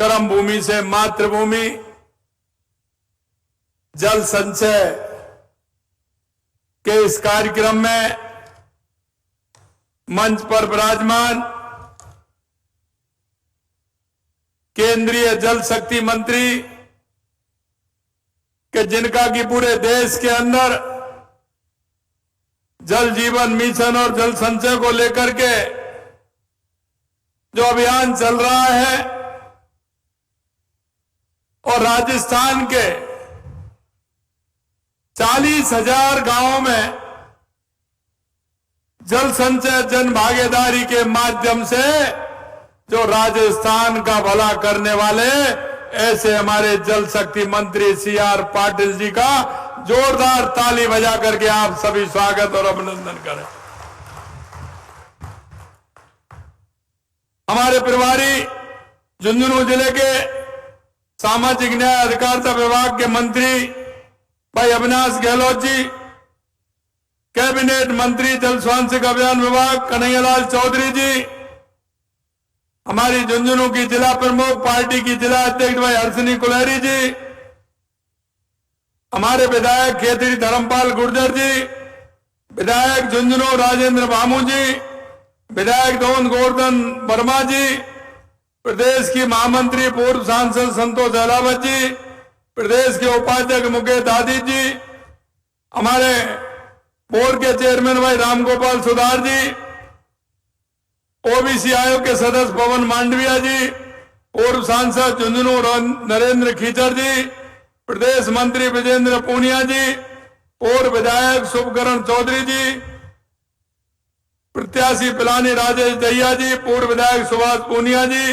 कर्म भूमि से मातृभूमि जल संचय के इस कार्यक्रम में मंच पर विराजमान केंद्रीय जल शक्ति मंत्री के जिनका कि पूरे देश के अंदर जल जीवन मिशन और जल संचय को लेकर के जो अभियान चल रहा है और राजस्थान के 40,000 गांवों में जल संचय जन भागीदारी के माध्यम से जो राजस्थान का भला करने वाले ऐसे हमारे जल शक्ति मंत्री CR पाटिल जी का जोरदार ताली बजा करके आप सभी स्वागत और अभिनंदन करें। हमारे प्रभारी झुंझुनू जिले के सामाजिक न्याय अधिकारिता विभाग के मंत्री भाई अविनाश गहलोत जी, कैबिनेट मंत्री जल स्वास्थ्य अभियान विभाग कन्हैयालाल चौधरी जी, हमारी झुंझुनू की जिला प्रमुख पार्टी की जिला अध्यक्ष भाई हर्षिनी कुलहरी जी, हमारे विधायक खेतरी धर्मपाल गुर्जर जी, विधायक झुंझुनू राजेंद्र भामू जी, विधायक दोन गोवर्धन वर्मा जी, प्रदेश की महामंत्री पूर्व सांसद संतोष अहलावत जी, प्रदेश के उपाध्यक्ष मुकेश दादी जी, हमारे बोर्ड के चेयरमैन भाई रामगोपाल सुधार जी, ओबीसी आयोग के सदस्य पवन मांडविया जी, पूर्व सांसद झुंझुनू नरेंद्र खीचर जी, प्रदेश मंत्री विजेंद्र पूनिया जी, पूर्व विधायक शुभकरण चौधरी जी, प्रत्याशी पिलानी राजेश दहिया जी, पूर्व विधायक सुभाष पूनिया जी,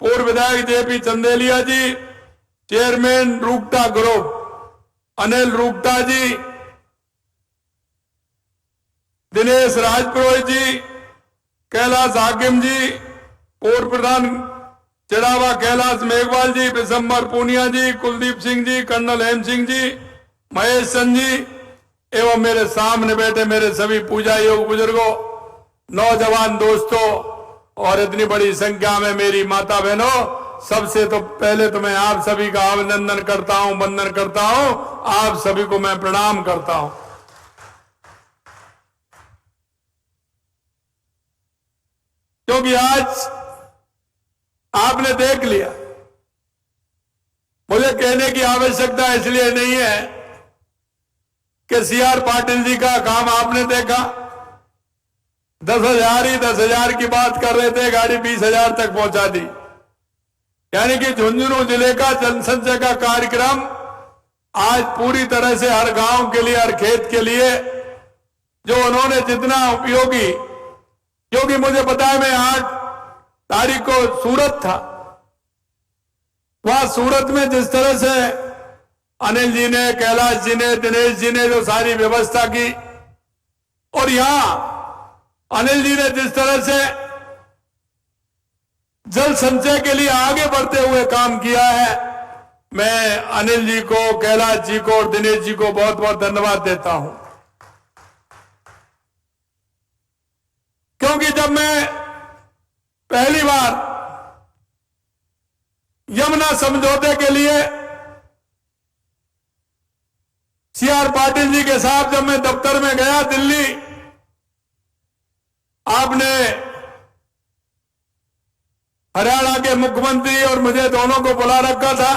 पूर्व विधायक JP चंदेलिया जी, चेयरमैन रूकटा ग्रुप अनिल रूकटा जी, दिनेश राजपुरोहित जी, कैलाश हाकिम जी, पूर्व प्रधान चिड़ावा कैलाश मेघवाल जी, विशंबर पूनिया जी, कुलदीप सिंह जी, कर्नल हेम सिंह जी, महेश चंद जी एवं मेरे सामने बैठे मेरे सभी पूजा योग बुजुर्गों, नौजवान दोस्तों और इतनी बड़ी संख्या में मेरी माता बहनों, सबसे तो पहले तो मैं आप सभी का अभिनंदन करता हूं, वंदन करता हूं, आप सभी को मैं प्रणाम करता हूं। क्योंकि आज आपने देख लिया, मुझे कहने की आवश्यकता इसलिए नहीं है कि CR पाटिल जी का काम आपने देखा, 10,000 ही 10,000 की बात कर रहे थे, गाड़ी 20,000 तक पहुंचा दी। यानी कि झुंझुनू जिले का जल संचय का कार्यक्रम आज पूरी तरह से हर गांव के लिए, हर खेत के लिए जो उन्होंने जितना उपयोगी, क्योंकि मुझे पता है मैं 8 तारीख को सूरत था, वहां सूरत में जिस तरह से अनिल जी ने, कैलाश जी ने, दिनेश जी ने जो सारी व्यवस्था की, और यहां अनिल जी ने जिस तरह से जल संचय के लिए आगे बढ़ते हुए काम किया है, मैं अनिल जी को, कैलाश जी को और दिनेश जी को बहुत बहुत धन्यवाद देता हूं। क्योंकि जब मैं पहली बार यमुना समझौते के लिए CR पाटिल जी के साथ जब मैं दफ्तर में गया दिल्ली, आपने हरियाणा के मुख्यमंत्री और मुझे दोनों को बुला रखा था,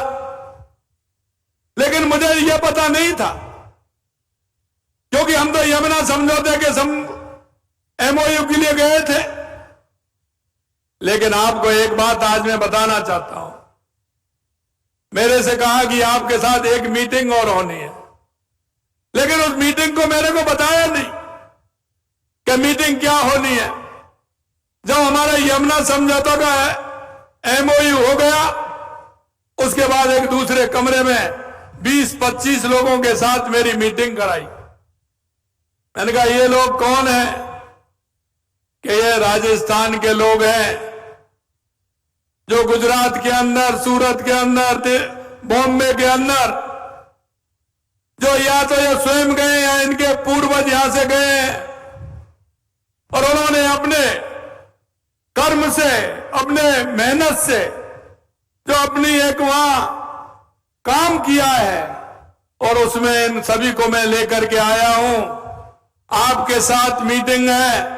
लेकिन मुझे यह पता नहीं था, क्योंकि हम तो यमुना समझौते के MOU के लिए गए थे। लेकिन आपको एक बात आज मैं बताना चाहता हूं, मेरे से कहा कि आपके साथ एक मीटिंग और होनी है, लेकिन उस मीटिंग को मेरे को बताया नहीं कि मीटिंग क्या होनी है। जब हमारा यमुना समझौता का MOU हो गया, उसके बाद एक दूसरे कमरे में 20-25 लोगों के साथ मेरी मीटिंग कराई। मैंने कहा ये लोग कौन है? कि ये राजस्थान के लोग हैं जो गुजरात के अंदर, सूरत के अंदर, बॉम्बे के अंदर, जो या तो ये स्वयं गए या इनके पूर्वज यहां से गए हैं, और उन्होंने अपने कर्म से, अपने मेहनत से जो अपनी एक वहां काम किया है, और उसमें इन सभी को मैं लेकर के आया हूं। आपके साथ मीटिंग है।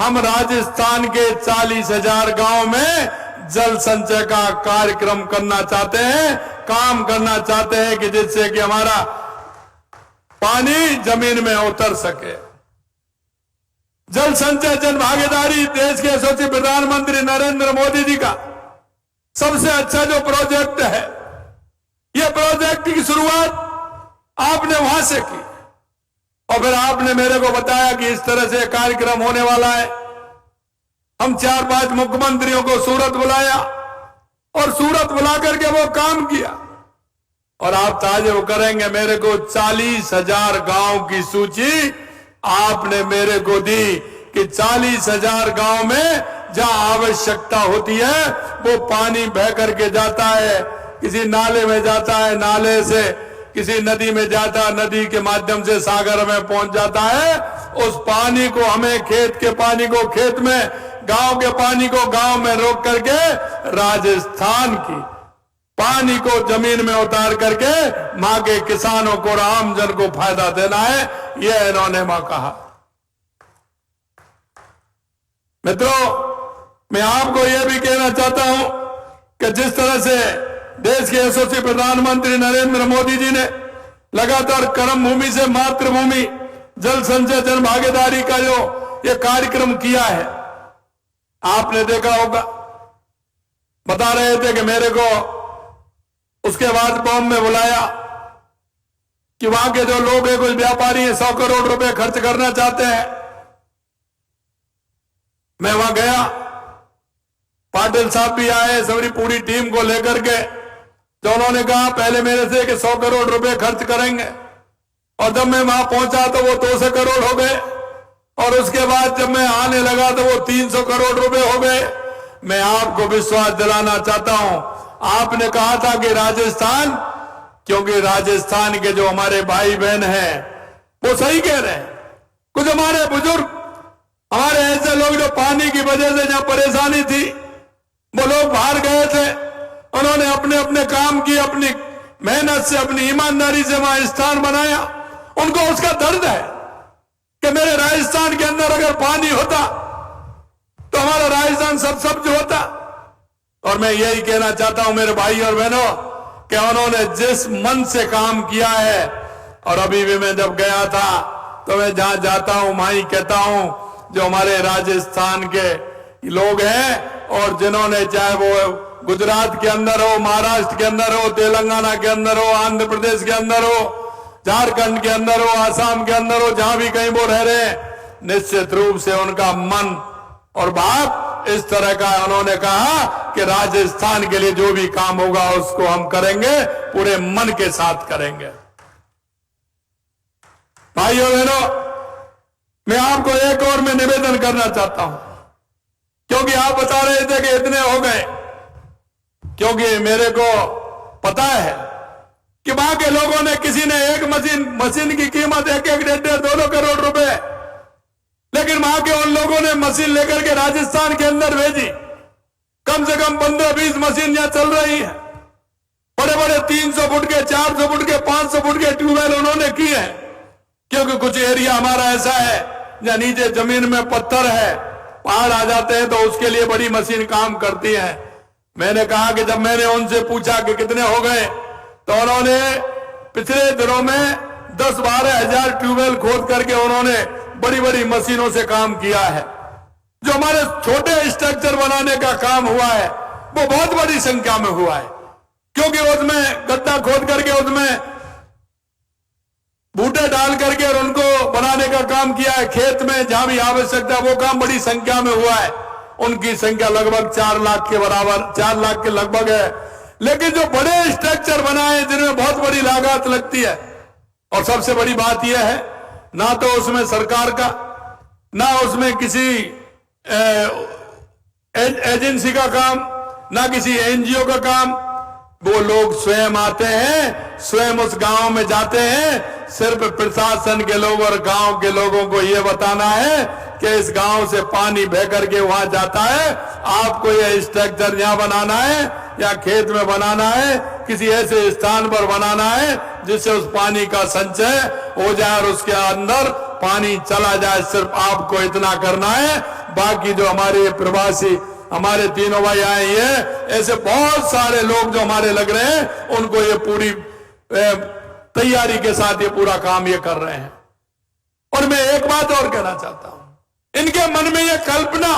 हम राजस्थान के 40,000 गांव में जल संचय का कार्यक्रम करना चाहते हैं, काम करना चाहते हैं कि जिससे कि हमारा पानी जमीन में उतर सके। जल संचय जन भागीदारी देश के यशस्वी प्रधानमंत्री नरेंद्र मोदी जी का सबसे अच्छा जो प्रोजेक्ट है, यह प्रोजेक्ट की शुरुआत आपने वहां से की, और फिर आपने मेरे को बताया कि इस तरह से कार्यक्रम होने वाला है। हम 4-5 मुख्यमंत्रियों को सूरत बुलाया, और सूरत बुला करके वो काम किया। और आप ताजुब करेंगे, मेरे को 40,000 गांव की सूची आपने मेरे को दी कि 40,000 गांव में जहां आवश्यकता होती है वो पानी बह करके जाता है, किसी नाले में जाता है, नाले से किसी नदी में जाता है, नदी के माध्यम से सागर में पहुंच जाता है। उस पानी को हमें, खेत के पानी को खेत में, गांव के पानी को गांव में रोक करके राजस्थान की पानी को जमीन में उतार करके मां के किसानों को और आम जन को फायदा देना है, यह इन्होंने मां कहा। मित्रों, मैं आपको यह भी कहना चाहता हूं कि जिस तरह से देश के यशस्वी प्रधानमंत्री नरेंद्र मोदी जी ने लगातार कर्म भूमि से मातृभूमि जल संचय जन भागीदारी का जो ये कार्यक्रम किया है, आपने देखा होगा। बता रहे थे कि मेरे को उसके बाद बॉम्ब में बुलाया कि वहां के जो लोग हैं, कुछ व्यापारी हैं, 100 करोड़ रुपए खर्च करना चाहते हैं। मैं वहां गया, पाटिल साहब भी आए, सबरी पूरी टीम को लेकर के। तो उन्होंने कहा पहले मेरे से कि 100 करोड़ रुपए खर्च करेंगे, और जब मैं वहां पहुंचा तो वो 200 करोड़ हो गए, और उसके बाद जब मैं आने लगा तो वो 300 करोड़ रुपए हो गए। मैं आपको विश्वास दिलाना चाहता हूं, आपने कहा था कि राजस्थान, क्योंकि राजस्थान के जो हमारे भाई बहन हैं वो सही कह रहे हैं। कुछ हमारे बुजुर्ग, हमारे ऐसे लोग जो पानी की वजह से जहां परेशानी थी, वो लोग बाहर गए थे, उन्होंने अपने अपने काम की, अपनी मेहनत से, अपनी ईमानदारी से वहां स्थान बनाया। उनको उसका दर्द है कि मेरे राजस्थान के अंदर अगर पानी होता तो हमारा राजस्थान सब जो होता। और मैं यही कहना चाहता हूं मेरे भाई और बहनों कि उन्होंने जिस मन से काम किया है, और अभी भी मैं जब गया था तो मैं जहां जाता हूं वहीं कहता हूं, जो हमारे राजस्थान के लोग हैं, और जिन्होंने, चाहे वो गुजरात के अंदर हो, महाराष्ट्र के अंदर हो, तेलंगाना के अंदर हो, आंध्र प्रदेश के अंदर हो, झारखंड के अंदर हो, आसाम के अंदर हो, जहां भी कहीं वो रह रहे हैं, निश्चित रूप से उनका मन और भाव इस तरह का। उन्होंने कहा कि राजस्थान के लिए जो भी काम होगा उसको हम करेंगे, पूरे मन के साथ करेंगे। भाइयों बहनों, मैं आपको एक और मैं निवेदन करना चाहता हूं, क्योंकि आप बता रहे थे कि इतने हो गए, क्योंकि मेरे को पता है कि वहां के लोगों ने, किसी ने एक मशीन की कीमत 1-1, 1.5, 2 करोड़ रुपए, लेकिन वहां के उन लोगों ने मशीन लेकर के राजस्थान के अंदर भेजी। कम से कम 15-20 मशीन यहां चल रही है। बड़े बड़े 300 फुट के, 400 फुट के, 500 फुट के ट्यूबवेल उन्होंने किए हैं, क्योंकि कुछ एरिया हमारा ऐसा है जहां नीचे जमीन में पत्थर है, पहाड़ आ जाते हैं, तो उसके लिए बड़ी मशीन काम करती है। मैंने कहा कि जब मैंने उनसे पूछा कि कितने हो गए, तो उन्होंने पिछले दिनों में 10-12 हजार ट्यूबवेल खोद करके उन्होंने बड़ी बड़ी मशीनों से काम किया है। जो हमारे छोटे स्ट्रक्चर बनाने का काम हुआ है वो बहुत बड़ी संख्या में हुआ है, क्योंकि उसमें गड्ढा खोद करके उसमें बूटे डाल करके और उनको बनाने का काम किया है। खेत में जहां भी आवश्यकता, वो काम बड़ी संख्या में हुआ है। उनकी संख्या लगभग 4 लाख के बराबर, 4 लाख के लगभग है। लेकिन जो बड़े स्ट्रक्चर बनाए जिनमें बहुत बड़ी लागत लगती है, और सबसे बड़ी बात यह है, ना तो उसमें सरकार का, ना उसमें किसी एजेंसी का काम, ना किसी एनजीओ का काम। वो लोग स्वयं आते हैं, स्वयं उस गांव में जाते हैं। सिर्फ प्रशासन के लोग और गांव के लोगों को यह बताना है कि इस गांव से पानी बह करके वहां जाता है, आपको यह स्ट्रक्चर यहां बनाना है, या खेत में बनाना है, किसी ऐसे स्थान पर बनाना है जिससे उस पानी का संचय हो जाए और उसके अंदर पानी चला जाए। सिर्फ आपको इतना करना है। बाकी जो हमारे प्रवासी, हमारे तीनों भाई आए, ये ऐसे बहुत सारे लोग जो हमारे लग रहे हैं, उनको ये पूरी तैयारी के साथ ये पूरा काम ये कर रहे हैं। और मैं एक बात और कहना चाहता हूं, इनके मन में ये कल्पना,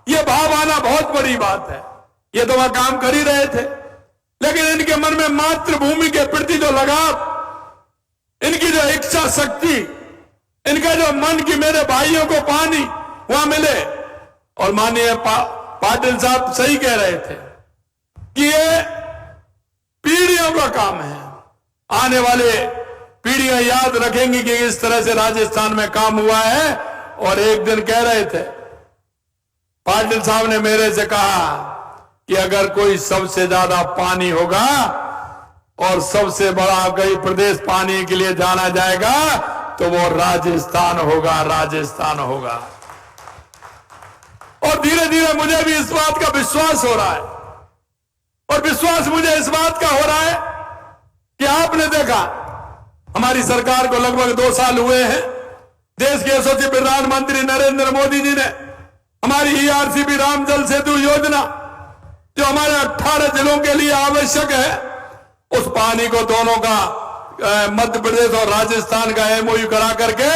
ये भाव आना बहुत बड़ी बात है। ये तो वहां काम कर ही रहे थे, लेकिन इनके मन में मातृभूमि के प्रति जो लगाव, इनकी जो इच्छा शक्ति, इनका जो मन की मेरे भाइयों को पानी वहां मिले। और माननीय पाटिल साहब सही कह रहे थे कि ये पीढ़ियों का काम है। आने वाले पीढ़ियां याद रखेंगी कि इस तरह से राजस्थान में काम हुआ है। और एक दिन कह रहे थे पाटिल साहब ने मेरे से कहा कि अगर कोई सबसे ज्यादा पानी होगा और सबसे बड़ा कोई प्रदेश पानी के लिए जाना जाएगा तो वो राजस्थान होगा, राजस्थान होगा। और धीरे धीरे मुझे भी इस बात का विश्वास हो रहा है। और विश्वास मुझे इस बात का हो रहा है कि आपने देखा, हमारी सरकार को लगभग 2 साल हुए हैं। देश के यशस्वी प्रधानमंत्री नरेंद्र मोदी जी ने हमारी ERCP राम जल सेतु योजना, जो हमारे 18 जिलों के लिए आवश्यक है, उस पानी को दोनों का मध्य प्रदेश और राजस्थान का MOU करा करके,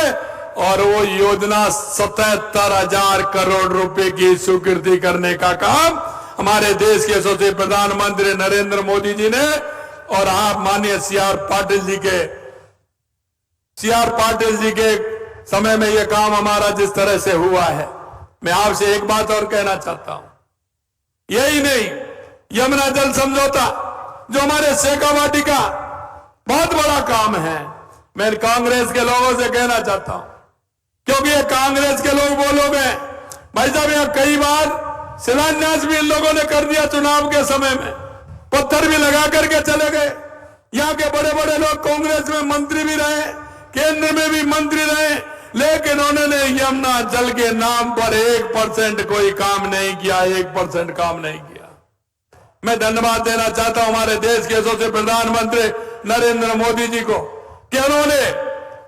और वो योजना 77,000 करोड़ रुपए की स्वीकृति करने का काम हमारे देश के यशस्वी प्रधानमंत्री नरेंद्र मोदी जी ने और आप माननीय CR पाटिल जी के समय में यह काम हमारा जिस तरह से हुआ है। मैं आपसे एक बात और कहना चाहता हूं, यही नहीं, यमुना जल समझौता जो हमारे शेखावाटी का बहुत बड़ा काम है, मैं कांग्रेस के लोगों से कहना चाहता हूं, क्योंकि ये कांग्रेस के लोग वो लोग हैं, भाई साहब, यहां कई बार शिलान्यास भी इन लोगों ने कर दिया, चुनाव के समय में पत्थर भी लगा करके चले गए। यहाँ के बड़े बड़े लोग कांग्रेस में मंत्री भी रहे, केंद्र में भी मंत्री रहे, लेकिन उन्होंने यमुना जल के नाम पर 1% कोई काम नहीं किया, 1% काम नहीं किया। मैं धन्यवाद देना चाहता हूं हमारे देश के यशस्वी प्रधानमंत्री नरेंद्र मोदी जी को कि उन्होंने